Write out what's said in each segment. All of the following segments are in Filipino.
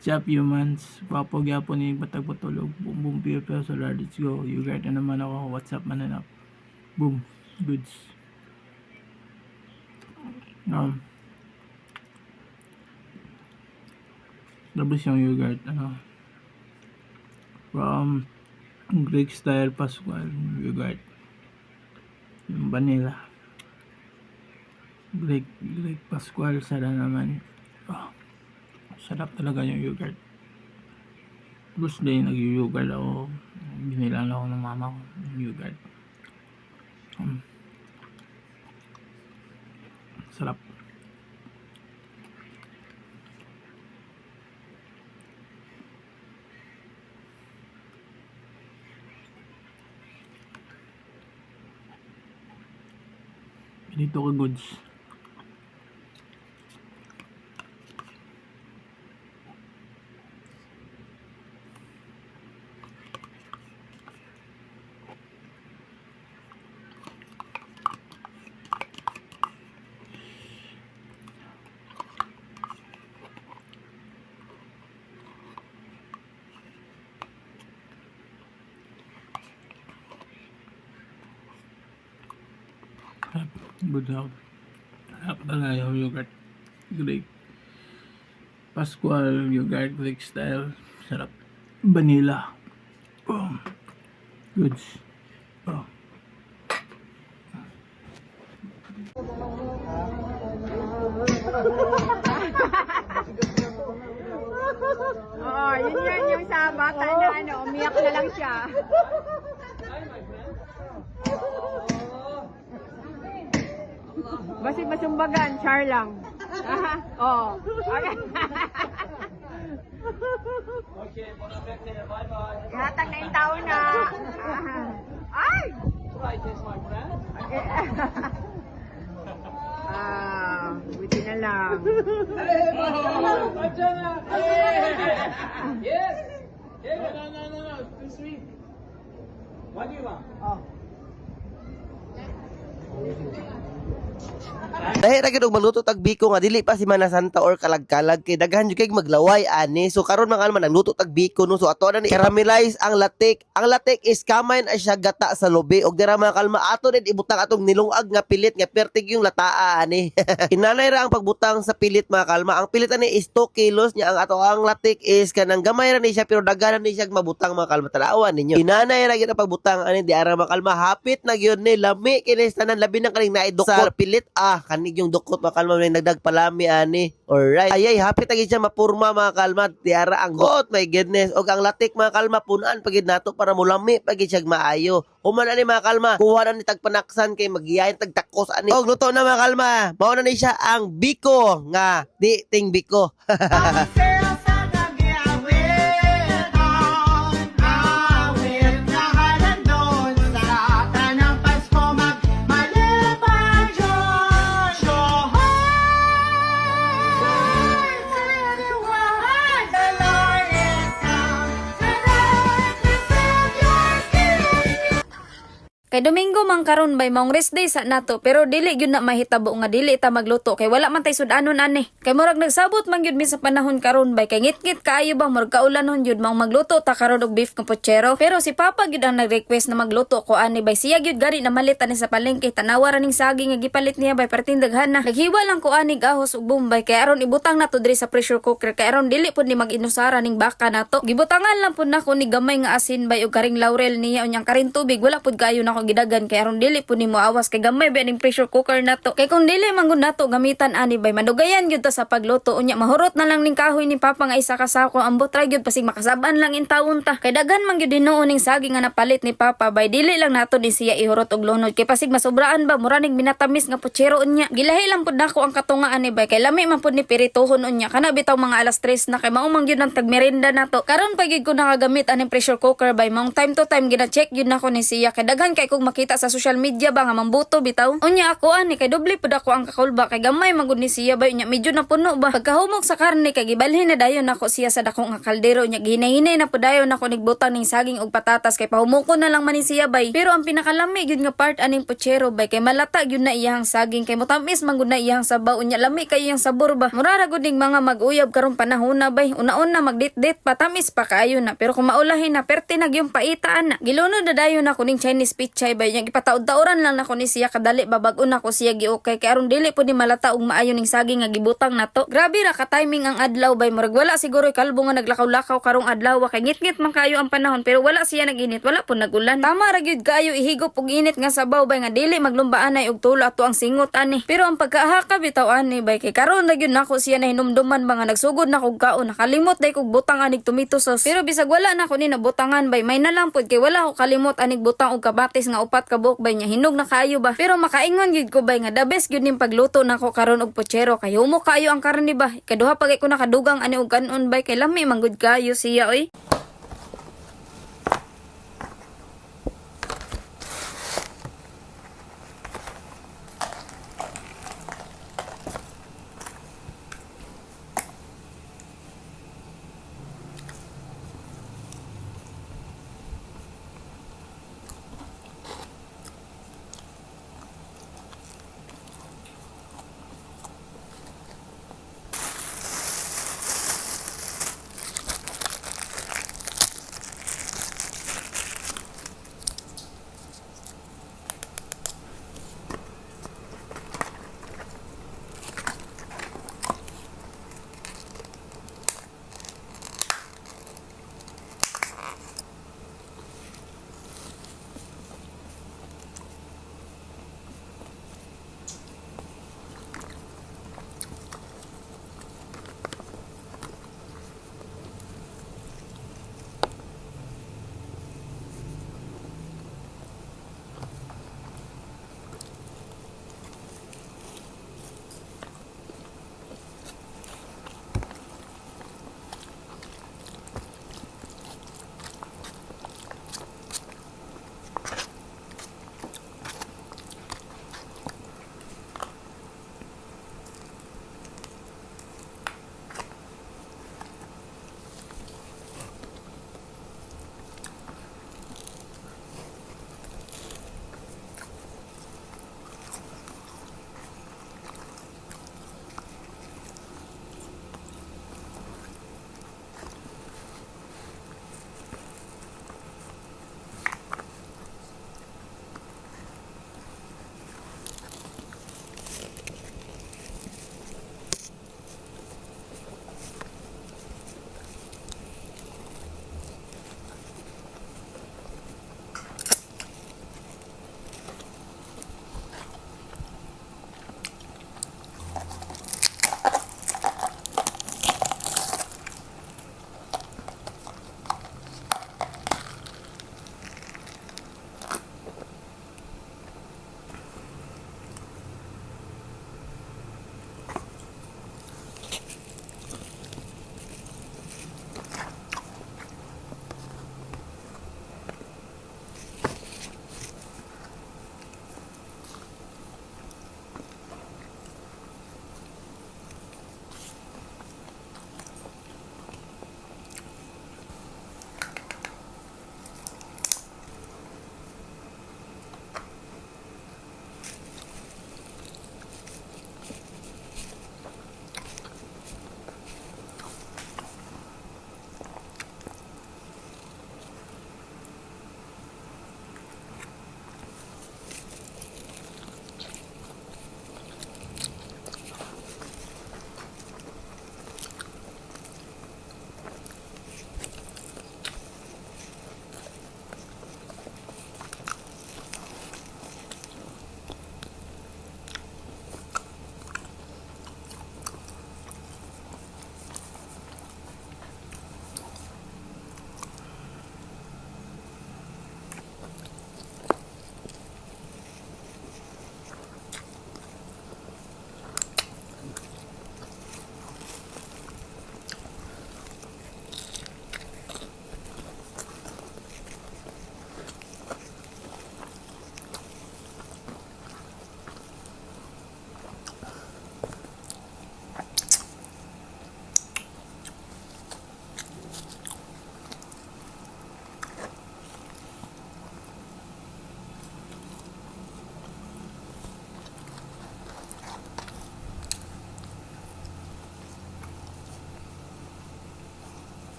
Chap humans, wapo gyapon ni batag patulog. Boom boom piyo so let's go. You guys na naman ako, what's up mananap. Boom, goods. Labas yung yogurt, from Greek style Pascual yogurt. Yung vanilla. Greek Pascual, sada naman. Sarap talaga yung yogurt. Gusto din nag-yogurt ako. Binilan ako ng mama ko yung yogurt. Sarap. Dito ka goods. Good health. Sarap talaga yung yogurt. Greek Pascual yogurt, Greek style. Sarap. Vanilla. Goods. Oo, yun yung sa bata na umiyak na lang siya. Basi masumbagan, char lang. Oo. Okay. Ihatag na yung tao na. Ay! Buti na lang. Yes! No. Too sweet. What do you want? Dahil ra gyud og magluto tag biko nga dili pa si Mana Santa or kalag-kalag kay daghan jud kay maglaway ani. So karon mga alman nagluto tag biko no. So ato na ni caramelize ang latik. Ang latik is kamay na siya gata sa lobe og dira mga kalma ato din ibutang atong nilungag nga pilit nga pertig yung lataa ani. Inanay ra ang pagbutang sa pilit mga kalma. Ang pilit ani is 2 kilos nya ang ato ang latik is kanang gamay ra ni siya pero daghan ni siya mabutang mga kalma. Tanawan ninyo. Inanay ra gyud ang pagbutang ani di ara mga kalma hapit na gyud ni lami kini tanan labi na kaning naidukot sa pilit kanig yung dukot mga kalma may nagdagpalami ani. Alright. Ayay hapit na gyud siya mapurma mga kalma. Tiara ang got my goodness og ang latik mga kalma punan pagid nato para mulami pagid siya maayo. Human ani mga kalma kuha na ni tagpanaksan kay magiyahin tagtakos ani. Og luto na mga kalma. Mao na ni siya ang biko nga di ting biko. Kay Domingo man karon bay maong rest day sa nato pero dili gyud na mahitabo nga dili ta magluto kay wala man tay sudanon ani. Kay murag nagsabot man gyud mi sa panahon karon bay kay ngit-ngit kaayo bang murag kaulanon gyud maong magluto ta karon og beef capuchero. Pero si Papa gyud ang nag-request na magluto ko ani bay siya gyud gari na malit ani sa palengke tanawa ra ning saging nga gipalit niya bay pertindaghan na. Naghiwa lang ko ani ahos ug bombay kay aron ibutang nato diri sa pressure cooker kay aron dili pud ni mag-inusara ning baka nato. Gibutangan lang pud nako ni gamay nga asin bay og karing laurel niya unyang karing tubig wala pud kayo nako gidagan kay aron dili pud nimo awas kay gamay ba ning pressure cooker nato. Kay kung dili man gud nato gamitan ani bay madugayan gyud ta sa pagluto unya mahurot na lang ning kahoy ni Papa nga isa ka sako ambot ra gyud pasig makasaban lang in taon ta. Kay daghan man gyud dinuon ning saging nga napalit ni Papa bay dili lang nato din siya ihurot og lunod kay pasig masobraan ba mura ning minatamis nga puchero unya. Gilahi lang pud nako ang katungaan ni bay kay lami man pud ni piritohon unya kana bitaw mga alas 3 na kay mao man gyud ang tagmerienda nato. Karon pa gyud ko nakagamit aning pressure cooker bay maong time to time gina-check gyud nako ni siya kay daghan kay kog makita sa social media ba nga mambuto bitaw. Unya ako ani kay doble pud ako ang kakulba kay gamay magud ni siya ba unya medyo na puno ba. Pagkahumog sa karne kay gibalhin na dayon nako siya sa dakong nga kaldero unya gihinay-hinay na pud dayon nako nigbutang ning saging og patatas kay pahumuko na lang man ni siya bay. Pero ang pinakalami gyud nga part aning puchero bay kay malata gyud na iyang saging kay mutamis man gud na iyang sabaw unya lami kay iyang sabor ba. Mura ra gud ning mga mag-uyab karong panahon na bay. Una-una magdit-dit patamis pa kaayo na pero kung maulahin na perti na gyung paitaan na. Gilunod na dayon nako ning Chinese pichay bay nya gipataud-tauran lang nako ni siya kadali babag-on nako siya giukay kay aron dili pud ni malata og maayo ning saging nga gibutang nato. Grabe ra ka timing ang adlaw bay murag wala siguro kalbo nga naglakaw-lakaw karong adlaw kay ngit-ngit man kayo ang panahon pero wala siya naginit wala pud nagulan. Tama ra gyud kayo ihigop og init nga sabaw bay nga dili maglumbaanay og tulo ato ang singot ani. Pero ang pagkahaka bitaw ani bay kay karon ra gyud nako siya nahinumduman ba nga nagsugod na kog kaon nakalimot day kog butang anig tomato sauce. Pero bisag wala na ko ni nabutangan bay may na lang pud kay wala ko kalimot anig butang og kabatis nga upat ka buok bay nya hinog na kayo ba. Pero makaingon gyud ko bay nga the best gyud ning pagluto nako karon og puchero kay humo kayo ang karne ba. Kaduha pagay ko nakadugang ani og kanon bay kay lami manggod kayo siya oy.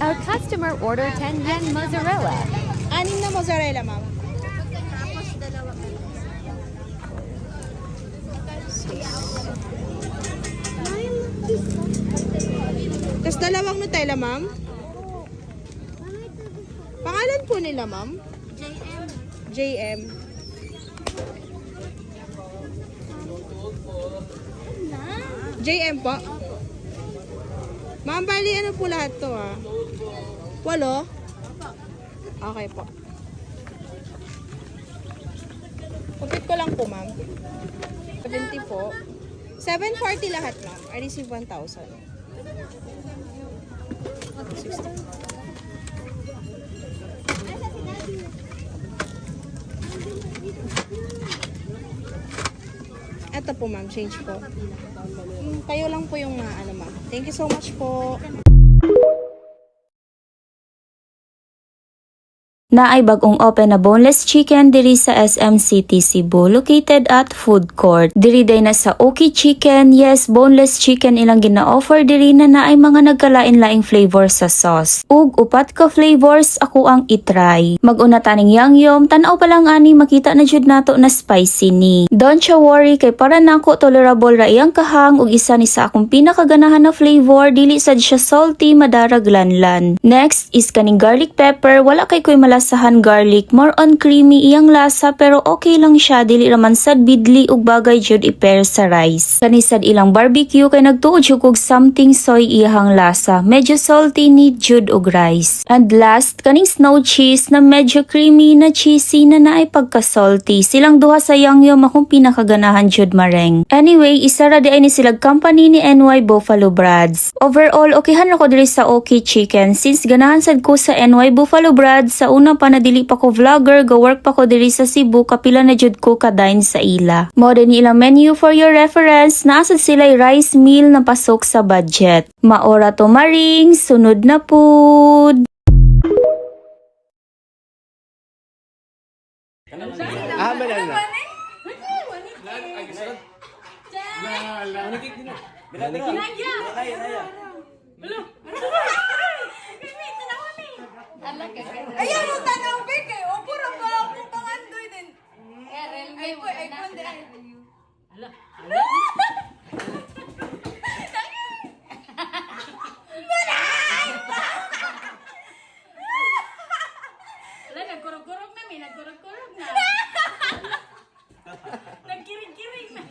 A customer ordered 10 yen mozzarella. Anim na mozzarella, ma'am. Tapos dalawang Nutella, ma'am. Pangalan po nila, ma'am? JM. JM po. Ma'am, bali ano po lahat to ah? 8? Okay po. Kupit ko lang po, ma'am. 70 po. 740 lahat, ma'am. I receive 1,000. 60. Ito po, ma'am. Change po. Kayo lang po yung ano, ma'am. Thank you so much po. Na ay bagong open na boneless chicken diri sa SM City, Cebu, located at food court. Diri day na sa Oki Chicken, yes, boneless chicken ilang gina-offer diri na ay mga nagkalain-laing flavor sa sauce. Ug upat ka flavors ako ang itry. Mag-una taning yangyom, tanaw pa lang ani makita na jud nato na spicy ni. Don't you worry kay para nako tolerable ra iyang kahang ug isa ni sa akong pinakaganahan na flavor dili sad siya salty madaraglanlan. Next is kaning garlic pepper, wala kay koy malasahan garlic, more on creamy iyang lasa pero okay lang siya dili raman sad bidli ug bagay jud i-pair sa rice. Kani sad ilang barbecue kay nagtuod jud og something soy iyang lasa, medyo salty ni jud og rice. And last kaning snow cheese na medyo creamy na cheesy na naay pagka-salty. Silang duha sa yangyom akong pinakaganahan jud mareng. Anyway, isa ra di ay ni silag company ni NY Buffalo Brads. Overall, okayhan ako diri sa Oki Chicken since ganahan sad ko sa NY Buffalo Brads sa una pa na dili pa ko vlogger, go-work pa ko diri sa Cebu, kapila na jud ko kadain sa ila. Mo din ilang menu for your reference, naasad sila'y rice meal na pasok sa budget. Maora to maring, sunod na pud. Ayan, mo tanaw kay kay opo ra ba akong pangandoy din. Ay ko din. Ala. Ala, nagkurog-kurog na, may nagkurog-kurog na. Nagkiring-kiring na.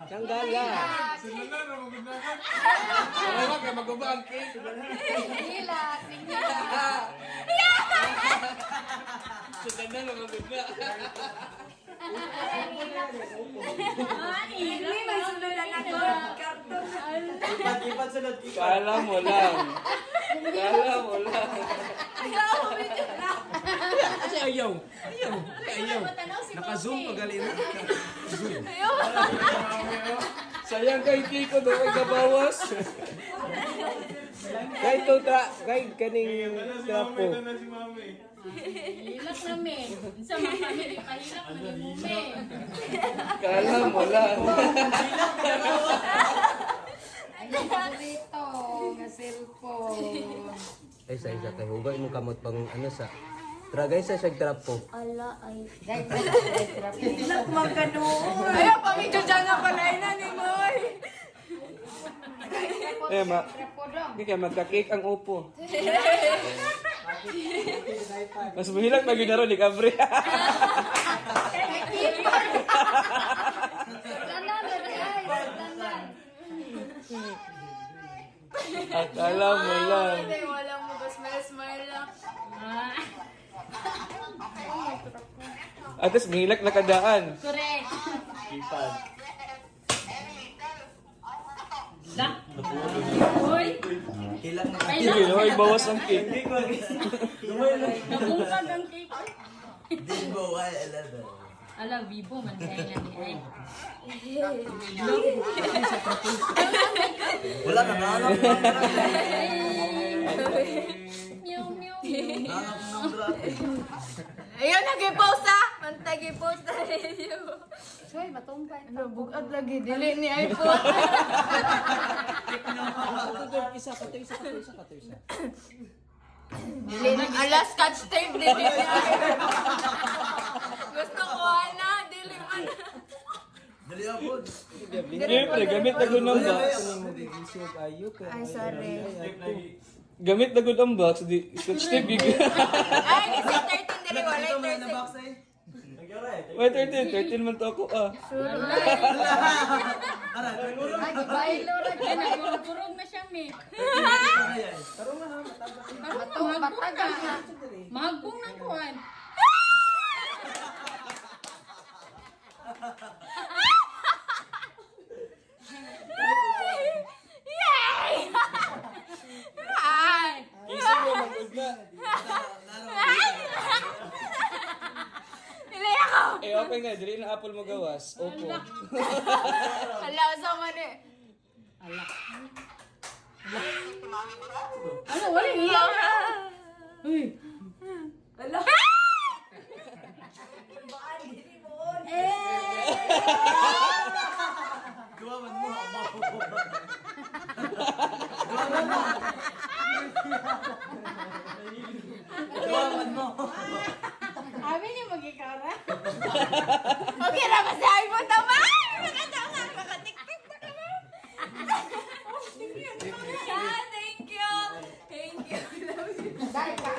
Tanggala. Sinala na magugnakan. Wala ka magubang ang cake. Nila. Sinala na magugnakan. Hindi may sunod na ako. Karton. Kala mo lang. Kala mo lang. Kasi ayaw. Ayaw. Naka-zoom magaling na. Sayang kay Kiko do kay gabawas. Kay to kay kaning trapo. Hilak namin. Sa mga family, pahilak namin mo. Kala mo lang. Dito, nga cellphone. Ay sa isa kay hugay mo kamot pang ano sa tragay sa siyag trapo. Hilak magkanoon. Ay, pamidyo dyan na pala na ni Moy. Hindi kaya magka-cake ang upo. Mas mahilak na ginaro ni Cabre. Akala mo lang. Wala mo ba smile lang. At least mahilak na kadaan. Correct. Kipad. Hindi na may bawas ang cake. Nabungkag ang cake. Ala, Vivo man kaya nga ni Ay. Wala na naanap. Meow, meow. Ayun, nag-post ah! Mantag-post na rin yun. Soy, matumpay. Ano, bugat lagi. Dili ni iPhone. Dili na. Alas, catch tape. Dili ni iPhone. Gusto ko na. Dili man. Siyempre, gamit na gud ang box. Ay, sorry. Gamit na gud ang box, di scotch tape gig. Ay, kasi 13 dili. Walay 13. Wait, 13 man to ako ah. Ay, bailo ra kay na kurog na siya mi. Matong mataga. Magbong nang kuan. Yay! Ay! Easy mo magud na. Dili ako! Eh open nga, dili na apple mo gawas. Opo. Hala, sa man eh. Ano wala iya. Uy. Hala. Abi ni magikara. Okay na ba sa iPhone tama? Nakatama, nakatiktik na kami. Thank you. Thank you. Thank you. Love you. Dai ka.